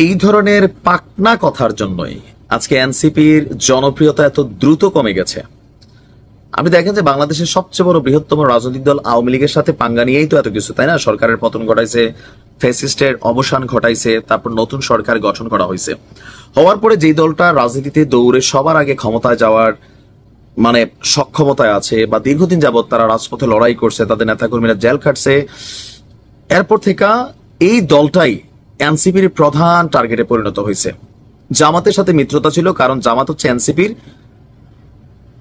এই ধরনের পাকনা কথার জন্যই আজকে এনসিপির জনপ্রিয়তা এত দ্রুত কমে গেছে। আপনি দেখেন যে বাংলাদেশের সবচেয়ে বড় বৃহত্তম রাজনৈতিক দল আওয়ামী লীগের সাথে পাঙ্গা নিয়েই তো এত কিছু, তাই না? সরকারের পতন ঘটাইছে, ফ্যাসিস্টের অবসান ঘটাইছে, তারপর নতুন সরকার গঠন করা হয়েছে। হওয়ার পরে যেই দলটা রাজনীতিতে দৌড়ে সবার আগে ক্ষমতায় যাওয়ার মানে সক্ষমতায় আছে বা দীর্ঘদিন যাবৎ তারা রাজপথে লড়াই করছে, তাদের নেতাকর্মীরা জেল খাটছে, এরপর থেকে এই দলটাই এনসিপির প্রধান টার্গেটে পরিণত হয়েছে। জামাতের সাথে মিত্রতা ছিল, কারণ জামাত হচ্ছে এনসিপির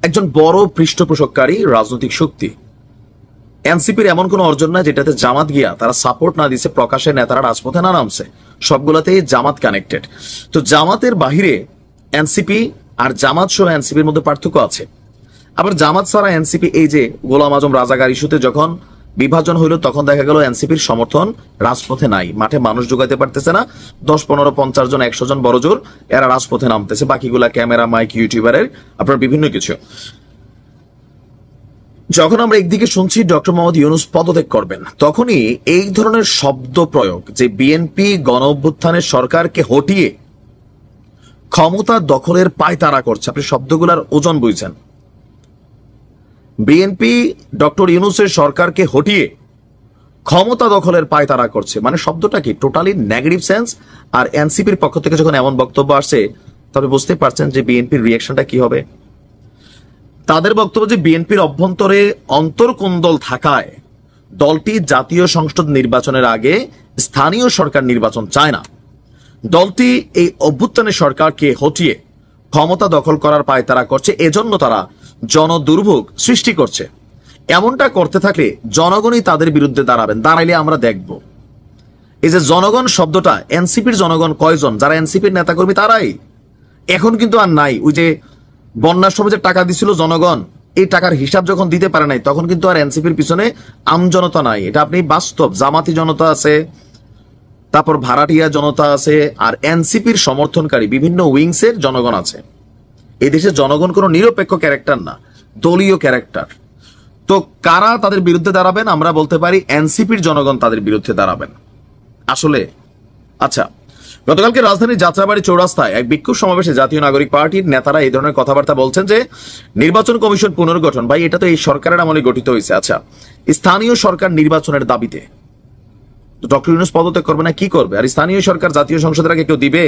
একজন বড় পৃষ্ঠপোষককারী রাজনৈতিক শক্তি। এনসিপির এমন কোন অর্জন না যেটাতে জামাত গিয়া তারা সাপোর্ট না দিছে, প্রকাশ্যে নেতারা রাজপথে না নামছে, সবগুলাতেই জামাত কানেক্টেড। তো জামাতের বাহিরে এনসিপি আর জামাত সহ এনসিপির মধ্যে পার্থক্য আছে। আবার জামাত ছাড়া এনসিপি, এই যে গোলাম আজম রাজাকার ইস্যুতে যখন বিভাজন হইল তখন দেখা গেল এনসিপির সমর্থন রাজপথে নাই, মাঠে মানুষ যোগাইতে পারতেছে না, 10, 15, 50 জন 100 জন বড় জোর এরা রাজপথে নামতেছে, বাকিগুলা ক্যামেরা, মাইক, ইউটিউবারের আপনার বিভিন্ন কিছু। যখন আমরা একদিকে শুনছি ডক্টর মোহাম্মদ ইউনূস পদত্যাগ করবেন, তখনই এই ধরনের শব্দ প্রয়োগ যে বিএনপি গণ অভ্যুত্থানের সরকারকে হটিয়ে ক্ষমতা দখলের পায়তারা করছে, আপনি শব্দগুলার ওজন বুঝছেন। বিএনপি ডক্টর ইউনূসের সরকারকে হটিয়ে ক্ষমতা দখলের পায়তারা করছে, মানে শব্দটা কি টোটালি নেগেটিভ সেন্স। আর এনসিপির পক্ষ থেকে যখন এমন বক্তব্য আসছে তবে বুঝতে পারছেন যে বিএনপির রিয়াকশনটা কি হবে। তাদের বক্তব্য যে বিএনপির অভ্যন্তরে অন্তর্কোন্দল থাকায় দলটি জাতীয় সংসদ নির্বাচনের আগে স্থানীয় সরকার নির্বাচন চায় না, দলটি এই অভ্যুত্থানের সরকারকে হটিয়ে ক্ষমতা দখল করার পায়তারা করছে, এজন্য তারা জনদুর্ভোগ সৃষ্টি করছে। এমনটা করতে থাকলে জনগণই তাদের বিরুদ্ধে দাঁড়াবেন, দাঁড়াইলে আমরা দেখব। এই যে জনগণ শব্দটা, এনসিপির জনগণ কয়জন? যারা এনসিপির নেতাকর্মী তারাই। এখন কিন্তু আর নাই ওই যে বন্যার সময় যে টাকা দিছিল জনগণ, এই টাকার হিসাব যখন দিতে পারে নাই তখন কিন্তু আর এনসিপির পিছনে আমজনতা নাই। এটা আপনি বাস্তব, জামাতি জনতা আছে, তারপর ভাড়াটিয়া জনতা আছে, আর এনসিপির সমর্থনকারী বিভিন্ন উইংসের জনগণ আছে। এই দেশের জনগণ কোনো নিরপেক্ষ ক্যারেক্টার না, দলীয় ক্যারেক্টার। তো কারা তাদের বিরুদ্ধে দাঁড়াবেন? আমরা বলতে পারি এনসিপির জনগণ তাদের বিরুদ্ধে দাঁড়াবেন আসলে। আচ্ছা, গতকালকে রাজধানীর যাত্রাবাড়ি চৌরাস্তায় এক বিক্ষোভ সমাবেশে জাতীয় নাগরিক পার্টির নেতারা এই ধরনের কথাবার্তা বলছেন যে নির্বাচন কমিশন পুনর্গঠন, ভাই এটা তো এই সরকারের আমলে গঠিত হয়েছে। আচ্ছা, স্থানীয় সরকার নির্বাচনের দাবিতে ডক্টর ইউনূস পদত্যাগ করবে না কি করবে? আর স্থানীয় সরকার জাতীয় সংসদের আগে কেউ দিবে?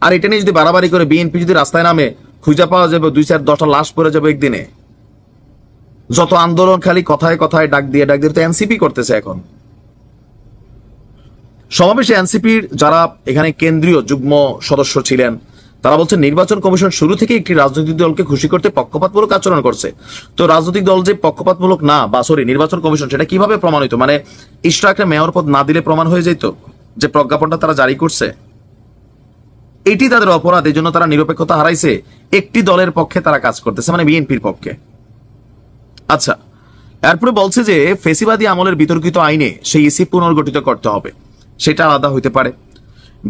আর এটা নিয়ে যদি বাড়াবাড়ি করে বিএনপি যদি রাস্তায় নামে, খুঁজে পাওয়া যাবে 2-4-10টা লাশ পড়ে যাবে একদিনে। যত আন্দোলন খালি কথায় কথায় ডাক দিয়ে তো এনসিপি করতেছে। এখন সমাবেশে এনসিপির যারা এখানে কেন্দ্রীয় যুগ্ম সদস্য ছিলেন তারা বলছেন নির্বাচন কমিশন শুরু থেকে একটি রাজনৈতিক দলকে খুশি করতে পক্ষপাতমূলক আচরণ করছে। তো রাজনৈতিক দল যে পক্ষপাতমূলক না, বা সরি নির্বাচন কমিশন, সেটা কিভাবে প্রমাণিত? মানে ইশরাককে মেয়র পদ না দিলে প্রমাণ হয়ে যেত যে প্রজ্ঞাপনটা তারা জারি করছে। এটি তাদের অপরাধ, এই জন্য তারা নিরপেক্ষতা হারাইছে, একটি দলের পক্ষে তারা কাজ করতেছে, মানে বিএনপির পক্ষে। আচ্ছা, এরপরে বলছে যে ফেসিবাদী আমলের বিতর্কিত আইনে সেই ইসি পুনর্গঠিত করতে হবে, সেটা আলাদা হইতে পারে।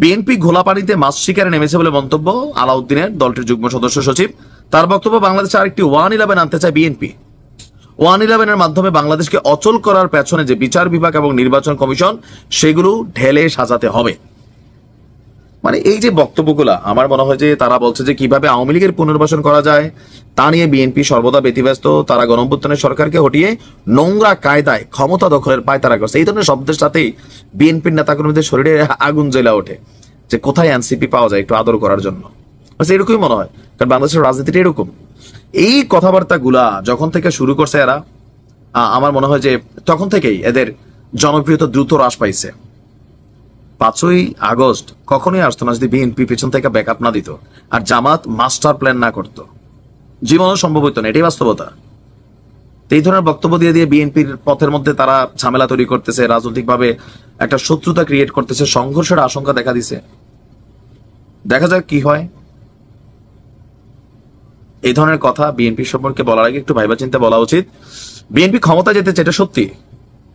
বিএনপি ঘোলা পানিতে মাছ শিকারে নেমেছে বলে মন্তব্য আলাউদ্দিনের, দলটির যুগ্ম সদস্য সচিব। তার বক্তব্য, বাংলাদেশে আরেকটি 1-11 আনতে চায় বিএনপি। 1-11 এর মাধ্যমে বাংলাদেশকে অচল করার পেছনে যে বিচার বিভাগ এবং নির্বাচন কমিশন, সেগুলো ঢেলে সাজাতে হবে। মানে এই যে বক্তব্যগুলা, আমার মনে হয় যে তারা বলছে যে কিভাবে আওয়ামী লীগের পুনর্বাসন করা যায় তা নিয়ে বিএনপি সর্বদা ব্যতিব্যস্ত। তারা গণঅভ্যুত্থানের সরকারকে হটিয়ে নোংরা কায়দায় ক্ষমতা দখলের পায়তারা করছে। এই ধরনের শব্দের সাথেই বিএনপির নেতাকর্মীদের শরীরে আগুন জ্বলা ওঠে যে কোথায় এনসিপি পাওয়া যায় একটু আদর করার জন্য। এরকমই মনে হয়, কারণ বাংলাদেশের রাজনীতিটা এরকম। এই কথাবার্তা গুলা যখন থেকে শুরু করছে এরা, আমার মনে হয় যে তখন থেকেই এদের জনপ্রিয়তা দ্রুত হ্রাস পাইছে। 5ই আগস্ট কখনোই আসতো না যদি বিএনপি পেছন থেকে ব্যাকআপ না দিত আর জামাত মাস্টার প্ল্যান না করত, জীবনও সম্ভব হইতো না। এটাই বাস্তবতা। এই ধরনের বক্তব্য দিয়ে দিয়ে বিএনপির পথের মধ্যে তারা ঝামেলা তৈরি করতেছে, রাজনৈতিকভাবে একটা শত্রুতা ক্রিয়েট করতেছে, সংঘর্ষের আশঙ্কা দেখা দিছে। দেখা যাক কি হয়। এই ধরনের কথা বিএনপি সম্পর্কে বলার আগে একটু ভাইবা চিন্তা বলা উচিত। বিএনপি ক্ষমতা যেতে চায়, এটা সত্যি।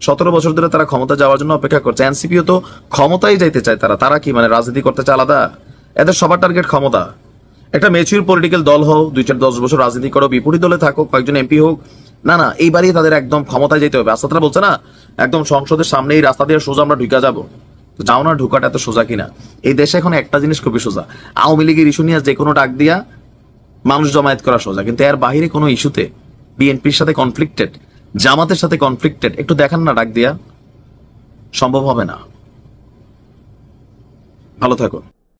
17 বছর ধরে তারা ক্ষমতা যাওয়ার জন্য অপেক্ষা করছে। এনসিপিও তো ক্ষমতায় যাইতে চায়। তারা কি মানে রাজনীতি করতে চায় আলাদা? এদের সবার টার্গেট ক্ষমতা। একটা ম্যাচিউর পলিটিক্যাল দল হোক, 2-4-10 বছর রাজনীতি করো, বিপরীত দলে থাকো, কয়েকজন এমপি হোক, না এইবারই তাদের একদম ক্ষমতায় যেতে হবে। আস্তে তারা বলছে না একদম সংসদের সামনে এই রাস্তা দিয়ে সোজা আমরা ঢুকে যাবো, তো যাও না, ঢোকাটা এত সোজা কিনা। এই দেশে এখন একটা জিনিস খুবই সোজা, আওয়ামী লীগের ইস্যু নিয়ে যে কোনো ডাক দিয়া মানুষ জমায়েত করা সোজা, কিন্তু এর বাহিরে কোনো ইস্যুতে বিএনপির সাথে কনফ্লিক্টেড, জামাতের সাথে কনফ্লিক্টেড একটু দেখান না ডাক দিয়া, সম্ভব হবে না। ভালো থাকুন।